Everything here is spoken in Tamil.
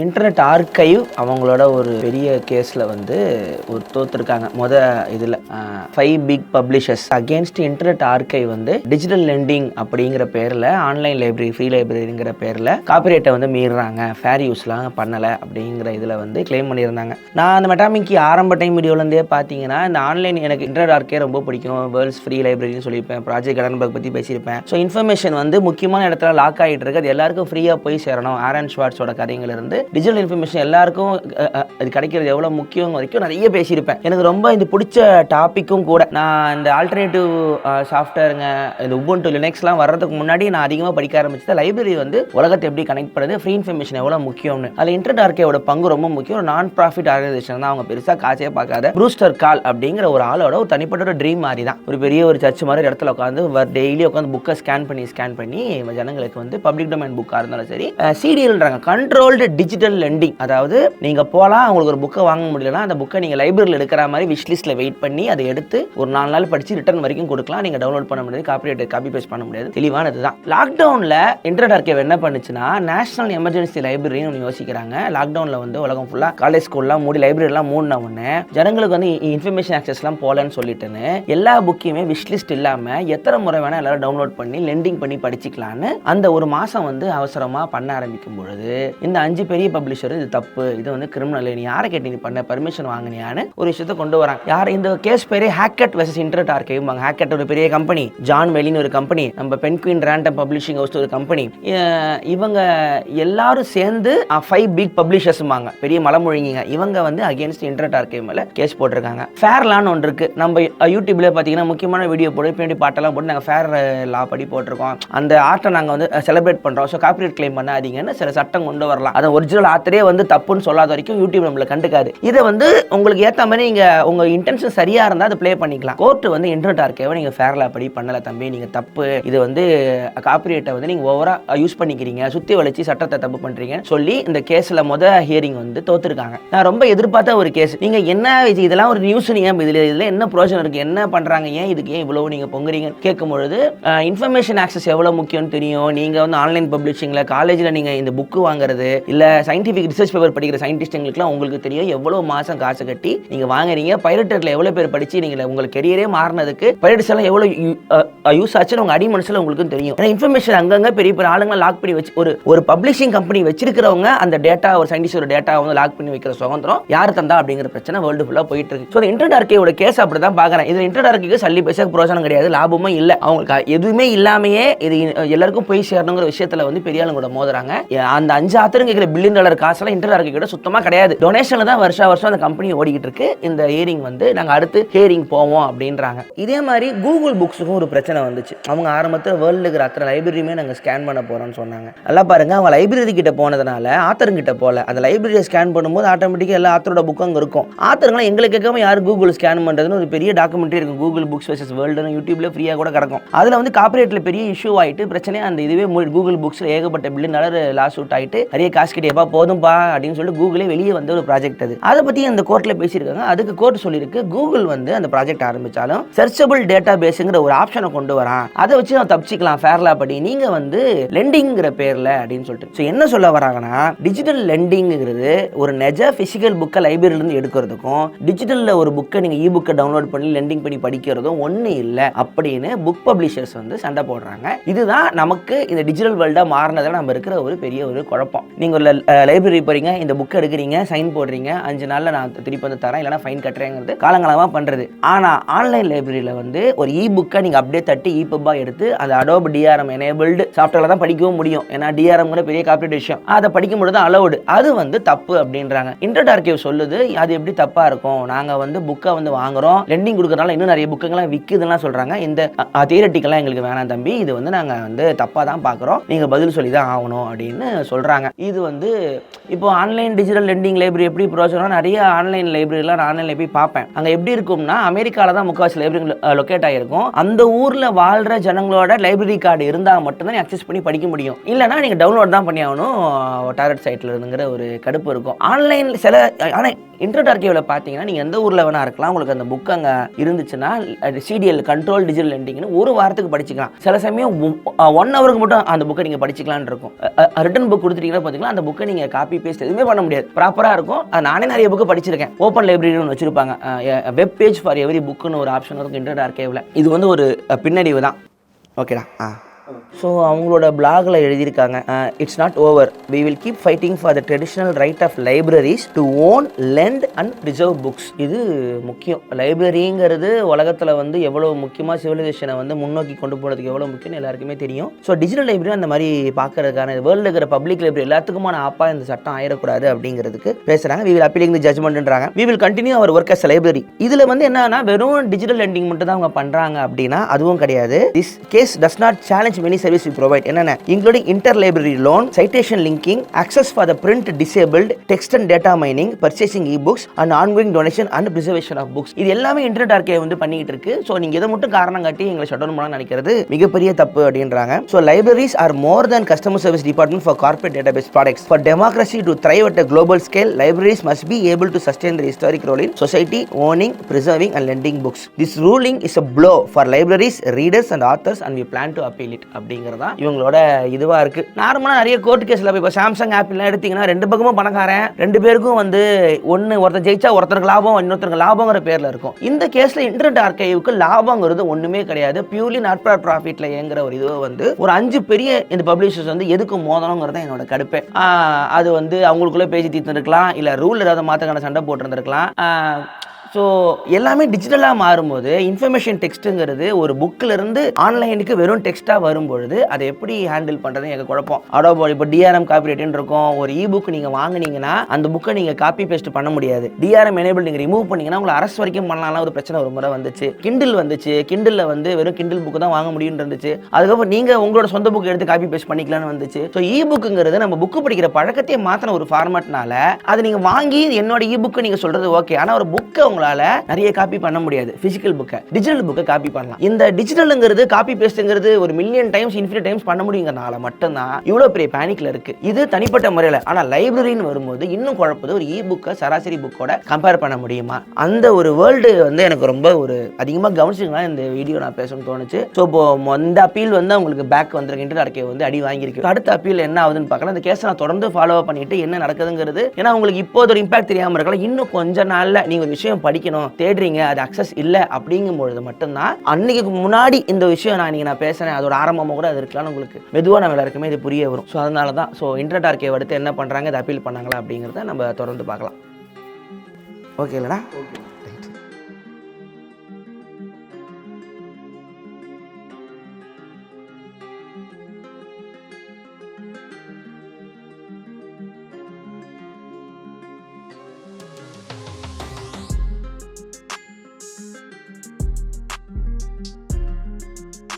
இன்டர்நெட் ஆர்கைவ் அவங்களோட ஒரு பெரிய கேஸில் வந்து ஒரு தோத்துருக்காங்க. இதில் 5 big publishers against Internet Archive வந்து டிஜிட்டல் லெண்டிங் அப்படிங்கிற பேரில் ஆன்லைன் லைப்ரரி ஃப்ரீ லைப்ரரிங்கிற பேரில் காப்பிரைட்டை வந்து மீறுறாங்க, ஃபேர் யூஸ்லாம் பண்ணலை அப்படிங்கிற இதில் வந்து கிளைம் பண்ணியிருந்தாங்க. நான் அந்த மெட்டாமிக்கி ஆரம்ப டைம் வீடியோலேருந்தே பார்த்தீங்கன்னா இந்த ஆன்லைன் எனக்கு இன்டர்நெட் ஆர்கே ரொம்ப பிடிக்கும், வேர்ல்ட்ஸ் ஃப்ரீ லைப்ரரின்னு சொல்லியிருப்பேன், ப்ராஜெக்ட் கடன்பர்க் பற்றி பேசியிருப்பேன். ஸோ இன்ஃபர்மேஷன் வந்து முக்கியமான இடத்துல லாக் ஆகிட்டு இருக்கு, அது எல்லாருக்கும் ஃப்ரீயாக போய் சேரணும். ஆரன் ஷுவார்ட்ஸோட கதைகளிலிருந்து டிஜிட்டல் இன்ஃபர்மேஷன் எல்லாருக்கும் அது கிடைக்கிறது எவ்வளோ முக்கியம் வரைக்கும் நிறைய பேசியிருப்பேன். எனக்கு ரொம்ப இந்த பிடிச்ச டாப்பிக்கும் கூட. நான் இந்த ஆல்டர்னேட்டிவ் சாஃப்ட்வேருங்க, இந்த உபுண்டு லினக்ஸ்லாம் வர்றதுக்கு முன்னாடி நான் அதிகமாக படிக்க ஆரம்பிச்சது லைப்ரரி வந்து உலகத்தை எப்படி கனெக்ட் பண்ணுறது, ஃப்ரீ இன்ஃபர்மேஷன் எவ்வளோ முக்கியம்னு. அதில் இன்டர்நெட் ஆர்கைவோட பங்கு ரொம்ப முக்கியம். ஒரு நான் ப்ராஃபிட் ஆர்கனைசேஷன் தான், அவங்க பெருசாக காசே பார்க்காத ப்ரூஸ்டர் கால் அப்படிங்கிற ஒரு ஆளோட ஒரு தனிப்பட்ட ஒரு ட்ரீம் மாதிரி தான். ஒரு பெரிய ஒரு சர்ச் மாதிரி இடத்துல உட்காந்து டெய்லி உட்காந்து புக்கை ஸ்கேன் பண்ணி ஜனங்களுக்கு வந்து பப்ளிக் டொமைன் புக்காக இருந்தாலும் சரி சிடிஎல்ன்றாங்க, கண்ட்ரோல்டு டிஜிட்டல் லெண்டிங். அதாவது நீங்க போலாம், உங்களுக்கு ஒரு புக்கை வாங்க முடியலன்னா அந்த புக்கை நீங்க லைப்ரரியில் எடுக்கிற மாதிரி விஷ்லிஸ்ட்ல வெயிட் பண்ணி அதை எடுத்து ஒரு 4 நாள் படிச்சு ரிட்டர்ன் வரைக்கும் கொடுக்கலாம். நீங்க டவுன்லோட் பண்ண முடியாது, காப்பி பேஸ்ட் பண்ண முடியாது. தெளிவானது தான். லாக்டவுன்ல இன்டர்நெட் ஆர்கைவ் என்ன பண்ணுச்சுன்னா நேஷனல் எமர்ஜென்சி லைப்ரரின்னு யோசிக்கிறாங்க. லாக்டவுன்ல வந்து உலகம் ஃபுல்லா காலேஜ் ஸ்கூல்லாம் மூடி லைப்ரரிலாம் மூடின உடனே ஜனங்களுக்கு வந்து இன்ஃபர்மேஷன் ஆக்சஸ்லாம் போலன்னு சொல்லிட்டுன்னு எல்லா புக்கையுமே விஷ்லிஸ்ட் இல்லாம எத்தனை முறை வேணா எல்லாரும் டவுன்லோட் பண்ணி லெண்டிங் பண்ணி படிச்சுக்கலான்னு அந்த ஒரு மாசம் வந்து அவசரமா பண்ண ஆரம்பிக்கும் பொழுது இந்த 5 பெரிய பப்ளிஷர் இது தப்பு, இது வந்து கிரிமினல், நீ யாரை கேட்டு நீ பண்ண, பர்மிஷன் வாங்கினியான்னு ஒரு விஷயத்தை கொண்டு வராங்க. யார் இந்த கேஸ் பேரே hacked versus internet archive. Hacked ஒரு பெரிய கம்பெனி, ஜான் வெலின்னு ஒரு கம்பெனி, நம்ம பென்குயின் ரேண்டம் பப்ளிஷிங் ஹவுஸ் ஒரு கம்பெனி, இவங்க எல்லாரும் சேர்ந்து 5 பிக் பப்ளிஷர்ஸ்மாங்க, பெரிய மலமொழிங்க. இவங்க வந்து அகேன்ஸ்ட் இன்டர்நெட் ஆர்கைவ் மேல கேஸ் போட்டிருக்காங்க. ஃபேர் லான்னு ஒன்று இருக்கு. நம்ம யூடியூப்ல பார்த்தீங்கன்னா முக்கியமான வீடியோ போட்டு பின்னாடி பாட்டெல்லாம் போட்டு நாங்கள் ஃபேர் லா படி போட்டிருக்கோம். அந்த ஆர்ட்டை நாங்கள் வந்து செலிப்ரேட் பண்ணுறோம். ஸோ காப்பிரைட் கிளைம் பண்ணாதீங்கன்னு சில சட்டம் கொண்டு வரலாம். அதை ஒரிஜினல் ஆத்தரே வந்து தப்புன்னு சொல்லாத வரைக்கும் யூடியூப் நம்மள கண்டுக்காது. இதை வந்து உங்களுக்கு ஏற்ற மாதிரி நீங்க உங்க இன்டென்ஷன் சரியா இருந்தால் அதை ப்ளே பண்ணிக்கலாம். கோர்ட் வந்து இன்டர்நெட் ஆர்கைவை நீங்க ஃபேர்லா படி பண்ணல தம்பி, நீங்க தப்பு, இது வந்து காப்பிரைட்டை வந்து நீங்க ஓவரா யூஸ் பண்ணிக்கிறீங்க, சுத்தி வளைச்சி சட்டத்தை தப்பு பண்றீங்கன்னு சொல்லி இந்த கேஸ்ல ஹியரிங் வந்து தோத்துருக்காங்க. நான் ரொம்ப எதிர்பார்த்த ஒரு கேஸ். நீங்க என்ன இதெல்லாம் ஒரு நியூஸ், நீங்க இதுல என்ன பிரோஜனம் இருக்கு, என்ன பண்றாங்க, ஏன் இதுக்கு ஏன் இவ்வளவு நீங்க பொங்குறீங்க கேட்கும் பொழுது இன்ஃபர்மேஷன் ஆக்சஸ் எவ்வளவு முக்கியம்னு தெரியும். நீங்க வந்து ஆன்லைன் பப்ளிஷிங்ல காலேஜ்ல நீங்க இந்த புக் வாங்குறது இல்ல சயின்டிபிக் ரிசர்ச் பேப்பர் படிக்கிற சயின்டிஸ்ட்களுக்குலாம் உங்களுக்கு தெரியும் எவ்வளவு மாசம் காசு கட்டி நீங்க வாங்குறீங்க. பைரேட்டட்ல எவ்வளவு பேர் படிச்சு நீங்க உங்க கெரியரே மாறினதுக்கு பைரேட்ஸ் எல்லாம் எவ்வளவு யூஸ் ஆச்சுன்னு உங்க அடி மனசுல உங்களுக்கு தெரியும். ஏன்னா இன்ஃபர்மேஷன் அங்கங்க பெரிய பெரிய ஆளுங்க லாக் பண்ணி வச்சு ஒரு பப்ளிஷிங் கம்பெனி வச்சிருக்கிறவங்க அந்த டேட்டா, ஒரு சயின்டிஸ்டோட டேட்டா வந்து லாக் பண்ணி வைக்கிற சுதந்திரம் யார் தந்தா அப்படிங்கிற பிரச்சனை வேர்ல்டு ஃபுல்லா போயிட்டு இருக்கு. ஸோ இன்டர்நெட் ஆர்கைவோட கேஸ் அப்படிதான் பாக்குறேன். இது இன்டர்நெட் ஆர்கைக்கு சல்லி பைசா பிரோஜனம் கிடையாது, லாபமும் இல்லை. அவங்களுக்கு எதுவுமே இல்லாமையே இது எல்லாருக்கும் போய் சேரணுங்கிற விஷயத்துல வந்து பெரிய ஆளுங்க மோதுறாங்க. அந்த 5 ஆத்தரும் கேட்கிற $1 பில்லியன் காசுலாம் இன்டர்நெட் ஆர்கைவ் சுத்தமா கிடையாது. டொனேஷன்ல தான் வருஷம் அந்த கம்பெனி ஓடிக்கிட்டு இருக்கு. இந்த ஹியரிங் வந்து நாங்க அடுத்து ஹியரிங் போவோம் அப்படின்றாங்க. இதே மாதிரி கூகுள் புக்ஸுக்கும் ஒரு பிரச்சனை வந்துச்சு. அவங்க ஆரம்பத்தில் வேர்ல்டு இருக்கிற அத்தனை லைப்ரரியுமே நாங்க ஸ்கேன் பண்ண போறோம்னு சொன்னாங்க. நல்லா பாருங்க, அவங்க லைப்ரரி கிட்ட போனதுனால ஆத்தருங்கிட்ட போல, அந்த லைப்ரரியை ஸ்கேன் பண்ணும்போது ஆட்டோமேட்டிக்கா எல்லா ஆத்தரோட புக்கும் அங்க இருக்கும். ஆத்தருங்களாம் எங்களுக்கு கேட்காம யார் கூகுள் ஸ்கேன் பண்றதுன்னு ஒரு பெரிய டாக்குமெண்ட்ரி இருக்கும். கூகுள் புக்ஸ் வெர்சஸ் வேர்ல்டுன்னு யூடியூப்ல ஃப்ரீயா கூட கிடக்கும். அதுல வந்து காப்பிரைட்ல பெரிய இஷ்யூ ஆயிட்டு பிரச்சனை, அந்த இதுவே கூகுள் புக்ஸ்ல ஏகப்பட்ட $1 பில்லியன் லாஸ் அவுட் ஆயிட்டு நிறைய காசு கிட்டேப்பா போதும்பா அப்படின்னு சொல்லிட்டு கூகுளே வெளியே வந்து ஒரு ப்ராஜெக்ட். அதை பத்தி அந்த கோர்ட்ல பேசியிருக்காங்க. அதுக்கு கோர்ட் சொல்லியிருக்கு, கூகுள் வந்து அந்த ப்ராஜெக்ட் ஆரம்பிச்சாலும் சர்ச்சபிள் டேட்டா பேஸ்ங்கிற ஒரு ஆப்ஷனை கொண்டு வரான், அதை வச்சு நம்ம தப்பிச்சிக்கலாம் ஃபேர்லா படி, நீங்க வந்து லெண்டிங்கிற பேர்ல அப்படின்னு சொல்லிட்டு. ஸோ என்ன சொல்ல வராங்கன்னா டிஜிட்டல் லெண்டிங்கிறது ஒரு நெஜ பிசிக்கல் புக்கை லைப்ரரியில இருந்து எடுக்கிறதுக்கும் டிஜிட்டல்ல ஒரு புக்கை நீங்க இ புக்கை டவுன்லோட் பண்ணி லெண்டிங் பண்ணி படிக்கிறதும் ஒண்ணு இல்லை அப்படின்னு புக் பப்ளிஷர்ஸ் வந்து சண்டை போடுறாங்க. இதுதான் நமக்கு இந்த டிஜிட்டல் வேர்ல்டா மாறினதில் நம்ம இருக்கிற ஒரு பெரிய ஒரு குழப்பம். நீங்க ஒரு லைப்ரரி போறீங்க, இந்த புக்கை எடுக்கிறீங்க, சைன் போடுறீங்க, 5 நாள்ல நான் திருப்பி வந்து தரேன் இல்லைனா ஃபைன் கட்டுறேங்கிறது காலங்காலமா பண்றது. ஆனா ஆன்லைன் லைப்ரரியில வந்து ஒரு இ புக்கை நீங்க அப்படியே தட்டி இபுக்கா எடுத்து அந்த அடோப் டிஆர்எம் எனேபிள்டு சாஃப்ட்வேர்ல தான் படிக்கவும் முடியும். ஏன்னா டிஆர்எம்ங்கிற பெரிய காப்பிரைட் விஷயம், அதை படிக்கும் பொழுது அலௌடு, அது வந்து தப்பு அப்படின்றாங்க. இன்டர்நெட் ஆர்கைவ் சொல்லுது அது எப்படி தப்பா இருக்கும், நாங்க வந்து புக்கை வந்து வாங்குறோம், லெண்டிங் கொடுக்கறனால இன்னும் நிறைய புக்குங்கெல்லாம் விற்குதுலாம் சொல்றாங்க. இந்த தியரட்டிக்கெல்லாம் எங்களுக்கு வேணாம் தம்பி, இது வந்து நாங்க வந்து தப்பா தான் பாக்குறோம், நீங்க பதில் சொல்லி தான் ஆகணும் அப்படின்னு சொல்றாங்க. இது வந்து இப்போ ஆன்லைன் டிஜிட்டல் லெண்டிங் லைப்ரரி எப்படி ப்ரோஜனம், நிறைய ஆன்லைன் லைப்ரரிலாம் நான் ஆன்லைன்ல போய் பார்ப்பேன். அங்கே எப்படி இருக்கும்னா அமெரிக்காவில் தான் முக்கால்வாசி லைப்ரரி லொக்கேட் ஆகிருக்கும். அந்த ஊரில் வாழ்கிற ஜனங்களோட லைப்ரரி கார்டு இருந்தால் மட்டும்தான் நீ அக்சஸ் பண்ணி படிக்க முடியும், இல்லைனா நீங்கள் டவுன்லோட் தான் பண்ணி ஆகணும் டாரட் சைட்டில் இருந்துங்கிற ஒரு கடுப்பு இருக்கும். ஆன்லைன் சில ஆனால் இன்டர்நெட் ஆர்கைவில் பார்த்தீங்கன்னா நீங்கள் எந்த ஊரில் வேணா இருக்கலாம், உங்களுக்கு அந்த புக் அங்கே இருந்துச்சுன்னா சிடிஎல் கண்ட்ரோல் டிஜிட்டல் லெண்டிங்னு ஒரு வாரத்துக்கு படிச்சுக்கலாம். சில சமயம் 1 ஹவருக்கு மட்டும் அந்த புக்கை நீங்கள் படிச்சுக்கலான்னு இருக்கும். ரிட்டன் புக் கொடுத்துட்டீங்கன்னா பார்த்தீங்கன்னா அந்த புக்கை புக்கை நீங்கள் காப்பி பேஸ்ட் எதுவுமே பண்ண முடியாது, ப்ராப்பராக இருக்கும். நானே நிறைய புக்கு படிச்சிருக்கேன். ஓப்பன் லைப்ரரி ஒன்று வச்சிருப்பாங்க, வெப் பேஜ் ஃபார் எவரி புக்குன்னு ஒரு ஆப்ஷன் இருக்கும் இன்டர்நெட் ஆர்கைவ்ல. இது வந்து ஒரு பின்னடைவு தான். ஓகேடா. ஸோ அவங்களோட பிளாகில் எழுதியிருக்காங்க, it's not over, we will keep fighting for the traditional right of libraries to own, lend and preserve books. இது முக்கியம். லைப்ரரிங்கிறது உலகத்தில் வந்து எவ்வளோ முக்கியமாக சிவிலைசேஷனை வந்து முன்னோக்கி கொண்டு போகிறதுக்கு எவ்வளோ முக்கியம்னு எல்லாருக்குமே தெரியும். ஸோ டிஜிட்டல் லைப்ரரி அந்த மாதிரி பார்க்கறதுக்கான வேர்ல்டில் இருக்கிற பப்ளிக் லைப்ரரி எல்லாத்துக்குமான ஆப்பா இந்த சட்டம் ஆயிடக்கூடாது அப்படிங்கிறதுக்கு பேசுகிறாங்க. வி வில் அப்பீலிங் தி ஜட்மெண்ட்ன்றாங்க. We will continue our work as library. இதில் வந்து என்னன்னா வெறும் டிஜிட்டல் லெண்டிங் மட்டும் தான் அவங்க பண்ணுறாங்க அப்படின்னா அதுவும் கிடையாது. This case does not challenge many service we provide, என்னென்ன including interlibrary loan, citation linking, access for the print disabled, text and data mining, purchasing e-books and ongoing donation and preservation of books. இது எல்லாமே இன்டர்நெட் ஆர்கைவ் வந்து பண்ணிட்டு இருக்கு. சோ நீங்க இதை மட்டும் காரணம் காட்டி எங்களை ஷட் டவுன் பண்ண நினைக்கிறது மிகப்பெரிய தப்பு அப்படின்றாங்க. So libraries are more than customer service department for corporate database products. For democracy to thrive at a global scale, libraries must be able to sustain their historic role in society, owning, preserving and lending books. This ruling is a blow for libraries, readers and authors and we plan to appeal it அப்படிங்கிறதா இவங்களோட இதுவாக இருக்குது. நார்மலாக நிறைய கோர்ட் கேஸில் இப்போ சாம்சங் ஆப்பிள்லாம் எடுத்திங்கன்னா ரெண்டு பக்கமும் பணக்காரன், ரெண்டு பேருக்கும் வந்து ஒருத்தர் ஜெயிச்சா ஒருத்தருக்கு லாபம், இன்னொருத்தருக்கு லாபங்கிற பேரில் இருக்கும். இந்த கேஸில் இன்டர்நெட் ஆர்கைவுக்கு லாபங்கிறது ஒன்றுமே கிடையாது. பியூர்லி நாட் ஃபார் ப்ராஃபிட்டில் இயங்குற ஒரு இதுவை வந்து ஒரு 5 பெரிய இந்த பப்ளிஷர்ஸ் வந்து எதுக்கு மோதணுங்கிறத என்னோட கடுப்பே. அது வந்து அவங்களுக்குள்ளே பேசி தீர்த்துருக்கலாம், இல்லை ரூல் ஏதாவது மாற்றக்கான சண்டை போட்டுருந்துருக்கலாம். ஸோ எல்லாமே டிஜிட்டலாக மாறும்போது இன்ஃபர்மேஷன் டெக்ஸ்ட்டுங்கிறது ஒரு புக்கிலிருந்து ஆன்லைனுக்கு வெறும் டெக்ஸ்ட்டாக வரும்பொழுது அதை எப்படி ஹேண்டில் பண்ணுறது எனக்கு குழப்பம். இப்போ டிஆர்எம் காப்பி ரைட்டுன்னு இருக்கும். ஒரு இ புக் நீங்கள் வாங்கினீங்கன்னா அந்த புக்கை நீங்கள் காப்பி பேஸ்ட் பண்ண முடியாது. டிஆர்எம் எனேபிள் நீங்கள் ரிமூவ் பண்ணிங்கன்னா உங்களை அரசு வரைக்கும் பண்ணலாம் ஒரு பிரச்சனை ஒரு முறை வந்துச்சு. கிண்டில் வந்துச்சு. கிண்டில் வந்து வெறும் கிண்டில் புக்கு தான் வாங்க முடியும்னு இருந்துச்சு. அதுக்கப்புறம் நீங்கள் உங்களோட சொந்த புக் எடுத்து காப்பி பேஸ்ட் பண்ணிக்கலாம்னு வந்துச்சு. ஸோ இ புக்குங்கிறது நம்ம புக்கு படிக்கிற பழக்கத்தையே மாற்றின ஒரு ஃபார்மேட்னால அதை நீங்கள் வாங்கி என்னோட இ புக்கு நீங்கள் சொல்கிறது ஓகே. ஆனால் ஒரு புக்கை உங்களால நிறைய காப்பி பண்ண முடியாது. பிசிக்கல் புக்கை, டிஜிட்டல் புக்கை காப்பி பண்ணலாம். இந்த டிஜிட்டல்ங்கிறது காப்பி பேஸ்ட்ங்கிறது ஒரு மில்லியன் டைம்ஸ் இன்ஃபினிட் டைம்ஸ் பண்ண முடியுங்கிறனால மட்டும்தான் இவ்வளோ பெரிய பேனிக்ல இருக்கு. இது தனிப்பட்ட முறையில். ஆனால் லைப்ரரின்னு வரும்போது இன்னும் குழப்பது. ஒரு இ புக்கை சராசரி புக்கோட கம்பேர் பண்ண முடியுமா? அந்த ஒரு வேர்ல்டு வந்து எனக்கு ரொம்ப ஒரு அதிகமாக கவனிச்சிங்கன்னா இந்த வீடியோ நான் பேசணும்னு தோணுச்சு. ஸோ இப்போ இந்த அப்பீல் வந்து அவங்களுக்கு பேக் வந்திருக்கு. இன்டர்நெட் ஆர்கைவ் வந்து அடி வாங்கியிருக்கு. அடுத்த அப்பீல் என்ன ஆகுதுன்னு பார்க்கலாம். இந்த கேஸை நான் தொடர்ந்து ஃபாலோ பண்ணிட்டு என்ன நடக்குதுங்கிறது, ஏன்னா உங்களுக்கு இப்போது ஒரு இம்பாக்ட் தெரியாமல் இருக்கலாம். இன்னும் கொஞ்ச நாள்ல நீங்க ஒரு விஷயம் படிக்கணும் தேடுறீங்க, அது அக்சஸ் இல்லை அப்படிங்கும்பொழுது மட்டும்தான் அன்னைக்கு முன்னாடி இந்த விஷயம் நான் பேசுறேன் அதோட ஆரம்பமாக கூட அது இருக்கலாம். உங்களுக்கு மெதுவாக நம்ம எல்லாருக்குமே இது புரிய வரும். ஸோ அதனால தான் இன்டர்நெட் ஆர்கைவ் அடுத்து என்ன பண்ணுறாங்க, இதை அப்பீல் பண்ணாங்களா அப்படிங்கிறத நம்ம தொடர்ந்து பார்க்கலாம். ஓகே இல்லைனா? ஓகே.